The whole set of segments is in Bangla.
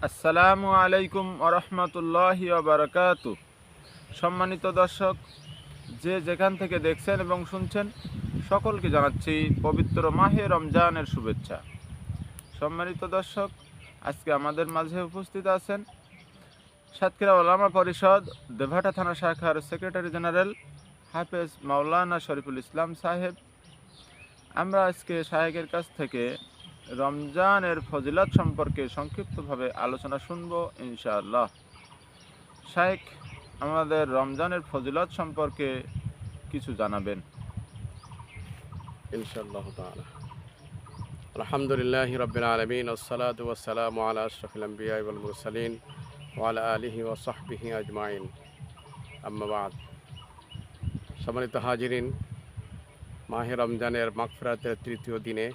আসসালামু আলাইকুম আরহামতুল্লাহি বারাকাতু। সম্মানিত দর্শক, যে যেখান থেকে দেখছেন এবং শুনছেন, সকলকে জানাচ্ছি পবিত্র মাহে রমজানের শুভেচ্ছা। সম্মানিত দর্শক, আজকে আমাদের মাঝে উপস্থিত আছেন সাতক্ষীরা ওলামা পরিষদ দেভাটা থানা শাখার সেক্রেটারি জেনারেল হাফেজ মাওলানা শরীফুল ইসলাম সাহেব। আমরা আজকে শাহেকের কাছ থেকে রমজানের ফজিলত সম্পর্কে সংক্ষিপ্তভাবে আলোচনা শুনব ইনশাআল্লাহ। শাহেক আমাদের রমজানের ফজিলত সম্পর্কে কিছু জানাবেন। ইনশাআল্লাহ তাআলা। আলহামদুলিল্লাহি রাব্বিল আলামিন ওয়াসসালাতু ওয়াসসালামু আলা আশরাফিল আমবিয়া ওয়াল মুরসালিন ওয়া আলা আলিহি ওয়া সাহবিহি আজমাইন। আম্মা বাদ। সম্মানিত হাজিরিন, মাহে রমজানের মাগফিরাতের তৃতীয় দিনে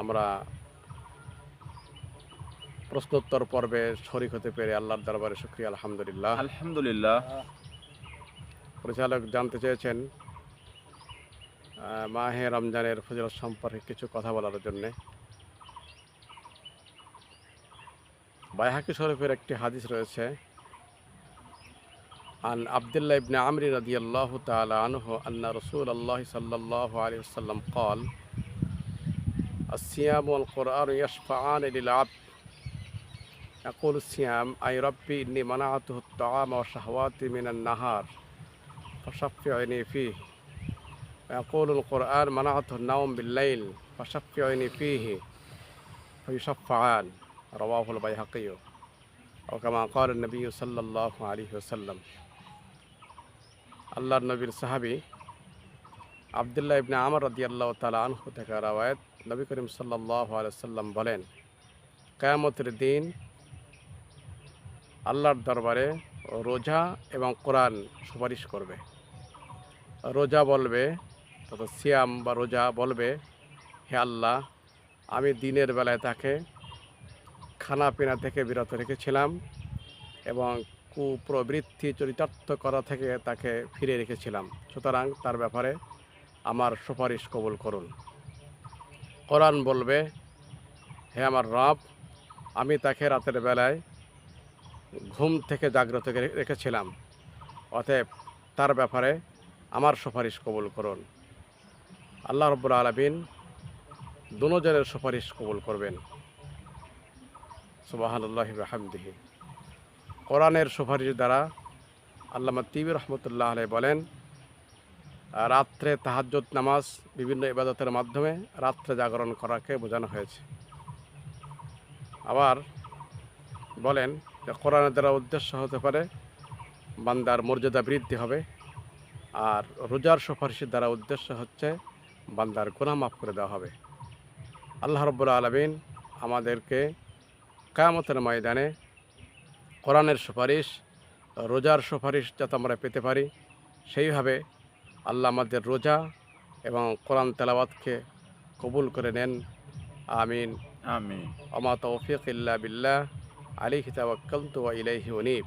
আমরা প্রশ্নোত্তর পর্বে শরীক হতে পেরে আল্লাহর দরবারে শুকরিয়া আলহামদুলিল্লাহ। আলহামদুলিল্লাহ। পরিচালক জানতে চেয়েছেন মাহে রমজানের ফজিলত সম্পর্কে কিছু কথা বলার জন্যে। বাইহাকি শরীফের একটি হাদিস রয়েছে, আন আব্দুল্লাহ ইবনে আমরি রাদিয়াল্লাহু তাআলা আনহু আন্না রাসূলুল্লাহ সাল্লাল্লাহু আলাইহি ওয়াসাল্লাম قال الصيام والقرآن يشفعان للعبد يقول الصيام أي ربي إني منعته الطعام والشهوات من النهار فشفعني فيه، ويقول القرآن منعته النوم بالليل فشفعني فيه، فيشفعان. رواه البيهقي أو كما قال النبي صلى الله عليه وسلم. আল্লাহর নবীর সাহাবী আব্দুল্লাহ ইবনে আমর রাদিয়াল্লাহু তাআলা আনহু থেকে রওয়ায়াত, নবী করিম সাল্লাল্লাহু আলাইহি ওয়াসাল্লাম বলেন, কিয়ামতের দিন আল্লাহর দরবারে রোজা এবং কোরআন সুপারিশ করবে। রোজা বলবে, তথা সিয়াম বা রোজা বলবে, হে আল্লাহ, আমি দিনের বেলায় তাকে খানা পিনা থেকে বিরত রেখেছিলাম এবং কুপ্রবৃত্তি চরিতার্থ করা থেকে তাকে ফিরে রেখেছিলাম, সুতরাং তার ব্যাপারে আমার সুপারিশ কবুল করুন। কোরআন বলবে, হে আমার রব, আমি তাকে রাতের বেলায় ঘুম থেকে জাগ্রত রেখেছিলাম, অতএব তার ব্যাপারে আমার সুপারিশ কবুল করুন। আল্লাহ রাব্বুল আলামিন দুজনের সুপারিশ কবুল করবেন। সুবহানাল্লাহি ওয়া বিহামদিহি। কোরআনের সুপারিশ দ্বারা আল্লামা তিবি রহমতুল্লাহ আলাইহি বলেন, রাত্রে তাহাজ্জুদ নামাজ বিভিন্ন ইবাদতের মাধ্যমে রাত্রে জাগরণ করাকে বোঝানো হয়েছে। আবার বলেন যে কোরআনের দ্বারা উদ্দেশ্য হতে পারে বান্দার মর্যাদা বৃদ্ধি হবে, আর রোজার সুপারিশের দ্বারা উদ্দেশ্য হচ্ছে বান্দার গুনাহ মাফ করে দেওয়া হবে। আল্লাহ রাব্বুল আলামিন আমাদেরকে কিয়ামতের ময়দানে কোরআনের সুপারিশ, রোজার সুপারিশ যাতে আমরা পেতে পারি, সেইভাবে আল্লাহ আমাদের রোজা এবং কোরআন তেলাওয়াতকে কবুল করে নেন। আমিন আমিন। ওমা তৌফিক ইল্লা বিল্লাহ, আলাইহি তাওয়াক্কালতু ওয়া ইলাইহি উনীব।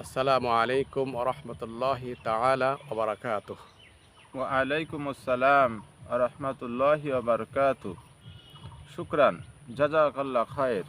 আসসালামু আলাইকুম ওয়া রাহমাতুল্লাহি তাআলা ওয়া বারাকাতুহু। ওয়া আলাইকুম আসসালাম আরহামতুল্লাহি বারাকাতু। শুকরান, জাযাকাল্লাহ খায়ের।